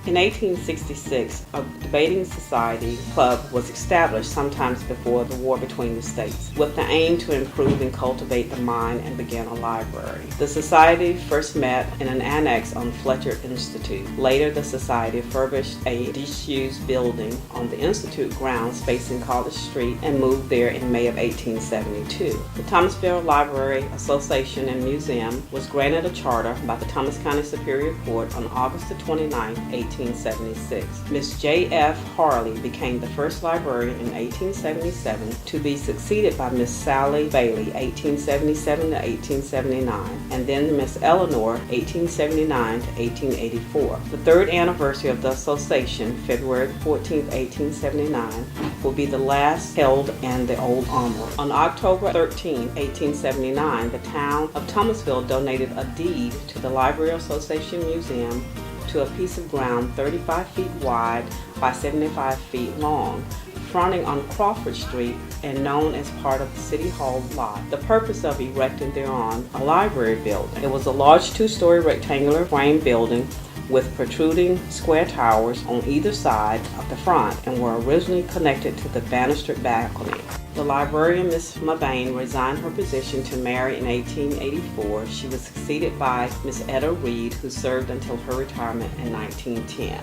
In 1866, a debating society club was established sometimes before the war between the states, with the aim to improve and cultivate the mind and begin a library. The society first met in an annex on Fletcher Institute. Later, the society furbished a disused building on the Institute grounds facing College Street and moved there in May of 1872. The Thomasville Library Association and Museum was granted a charter by the Thomas County Superior Court on August 29, 1876. Miss J.F. Harley became the first librarian in 1877 to be succeeded by Miss Sally Bailey, 1877 to 1879, and then Miss Eleanor, 1879 to 1884. The third anniversary of the association, February 14, 1879, will be the last held in the Old Armory. On October 13, 1879, the town of Thomasville donated a deed to the Library Association Museum to a piece of ground 35 feet wide by 75 feet long, fronting on Crawford Street and known as part of the City Hall lot. The purpose of erecting thereon a library building. It was a large two-story rectangular frame building with protruding square towers on either side of the front and were originally connected to the banistered balcony. The librarian, Miss Mabane, resigned her position to marry in 1884. She was succeeded by Miss Etta Reed, who served until her retirement in 1910.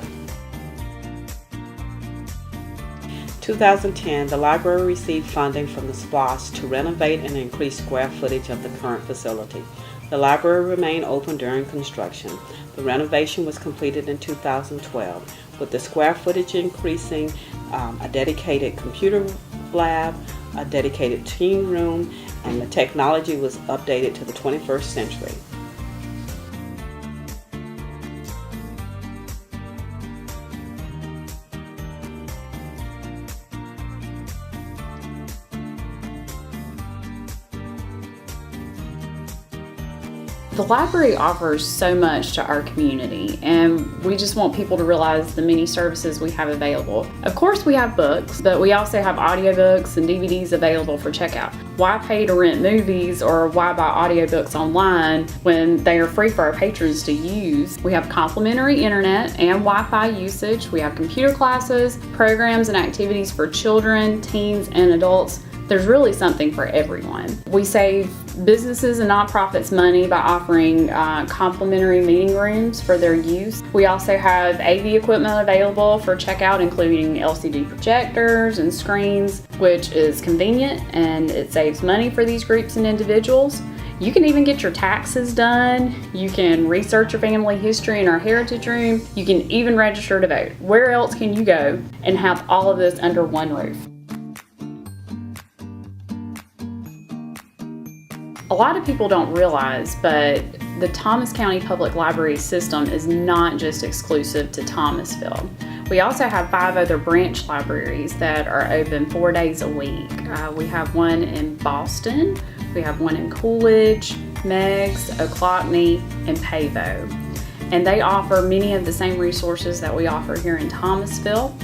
2010, the library received funding from the SPLOST to renovate and increase square footage of the current facility. The library remained open during construction. The renovation was completed in 2012, with the square footage increasing, a dedicated computer lab, a dedicated teen room, and the technology was updated to the 21st century. The library offers so much to our community, and we just want people to realize the many services we have available. Of course, we have books, but we also have audiobooks and DVDs available for checkout. Why pay to rent movies or why buy audiobooks online when they are free for our patrons to use? We have complimentary internet and Wi-Fi usage. We have computer classes, programs and activities for children, teens, and adults. There's really something for everyone. We save businesses and nonprofits money by offering complimentary meeting rooms for their use. We also have AV equipment available for checkout, including LCD projectors and screens, which is convenient and it saves money for these groups and individuals. You can even get your taxes done. You can research your family history in our heritage room. You can even register to vote. Where else can you go and have all of this under one roof? A lot of people don't realize, but the Thomas County Public Library system is not just exclusive to Thomasville. We also have 5 other branch libraries that are open 4 days a week. We have one in Boston, we have one in Coolidge, Meigs, Ochlockonee, and Pavo. And they offer many of the same resources that we offer here in Thomasville.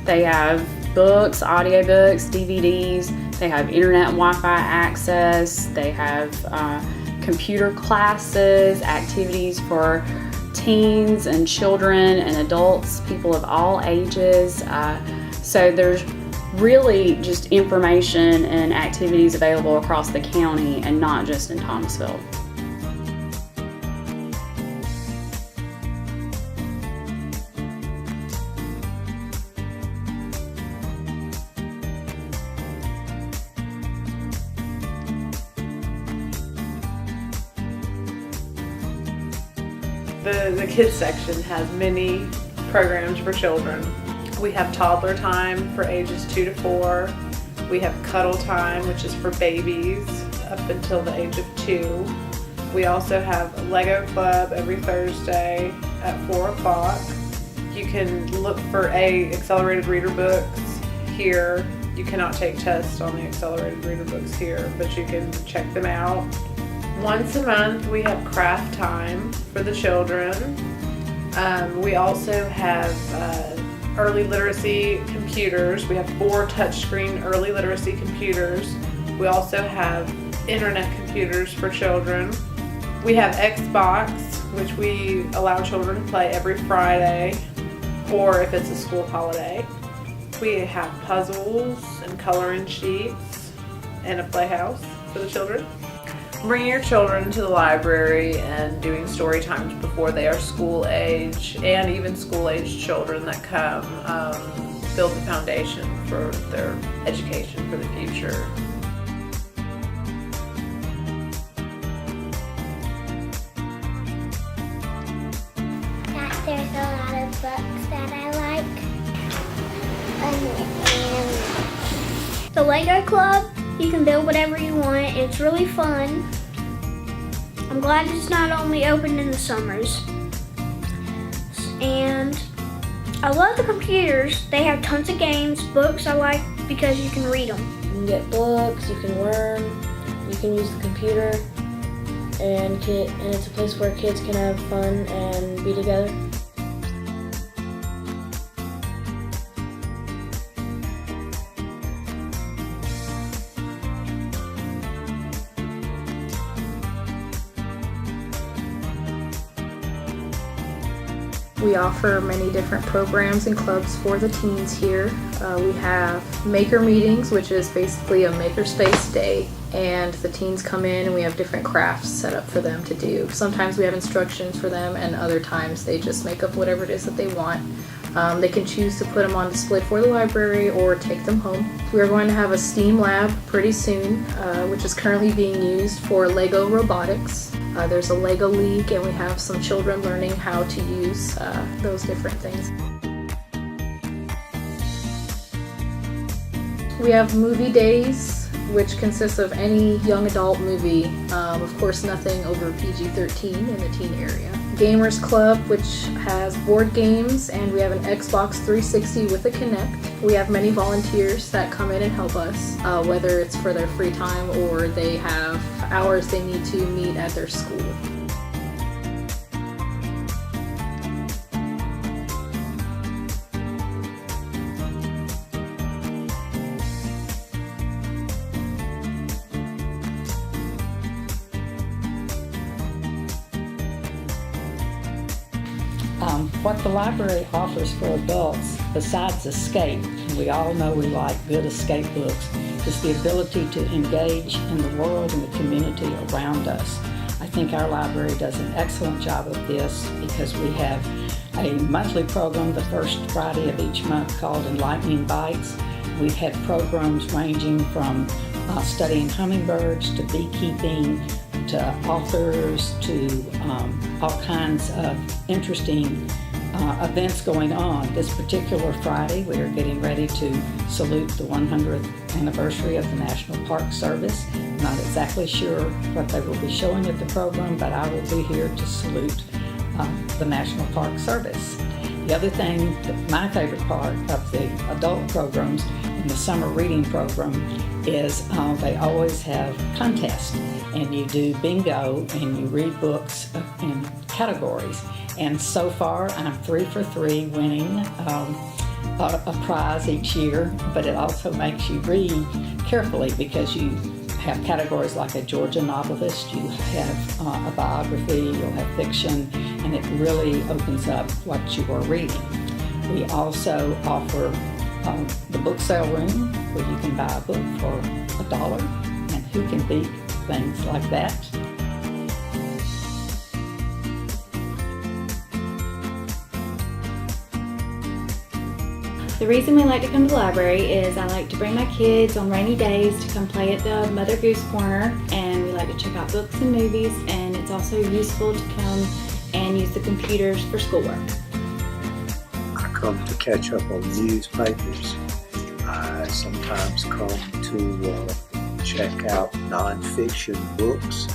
They have books, audiobooks, DVDs. They have internet and Wi-Fi access. They have computer classes, activities for teens and children and adults, people of all ages. So there's really just information and activities available across the county and not just in Thomasville. The kids section has many programs for children. We have toddler time for ages 2 to 4. We have cuddle time, which is for babies up until the age of 2. We also have Lego Club every Thursday at 4 o'clock. You can look for accelerated reader books here. You cannot take tests on the accelerated reader books here, but you can check them out. Once a month we have craft time for the children. We also have early literacy computers. We have 4 touchscreen early literacy computers. We also have internet computers for children. We have Xbox, which we allow children to play every Friday. or if it's a school holiday. We have puzzles and coloring sheets and a playhouse for the children. Bringing your children to the library and doing story times before they are school age, and even school age children that come, build the foundation for their education for the future. There's a lot of books that I like. And the Lego Club, you can build whatever you want. It's really fun. I'm glad it's not only open in the summers. And I love the computers. They have tons of games. Books I like because you can read them. You can get books, you can learn, you can use the computer, and it's a place where kids can have fun and be together. We offer many different programs and clubs for the teens here. We have maker meetings, which is basically a makerspace day, and the teens come in and we have different crafts set up for them to do. Sometimes we have instructions for them, and other times they just make up whatever it is that they want. They can choose to put them on display for the library or take them home. We are going to have a STEAM lab pretty soon, which is currently being used for Lego robotics. There's a Lego League, and we have some children learning how to use those different things. We have movie days, which consists of any young adult movie, of course nothing over PG-13 in the teen area. Gamers Club, which has board games, and we have an Xbox 360 with a Kinect. We have many volunteers that come in and help us, whether it's for their free time or they have hours they need to meet at their school. What the library offers for adults, besides escape, and we all know we like good escape books, is the ability to engage in the world and the community around us. I think our library does an excellent job of this because we have a monthly program the first Friday of each month called Enlightening Bites. We've had programs ranging from studying hummingbirds to beekeeping to authors to all kinds of interesting events going on. This particular Friday, we are getting ready to salute the 100th anniversary of the National Park Service. I'm not exactly sure what they will be showing at the program, but I will be here to salute the National Park Service. The other thing, my favorite part of the adult programs in the summer reading program is they always have contests, and you do bingo and you read books in categories. And so far, I'm 3 for 3 winning a prize each year, but it also makes you read carefully because you have categories like a Georgia novelist, you have a biography, you'll have fiction, and it really opens up what you are reading. We also offer the book sale room where you can buy a book for $1, and who can beat things like that? The reason we like to come to the library is I like to bring my kids on rainy days to come play at the Mother Goose Corner, and we like to check out books and movies, and it's also useful to come and use the computers for schoolwork. I come to catch up on newspapers. I sometimes come to check out nonfiction books.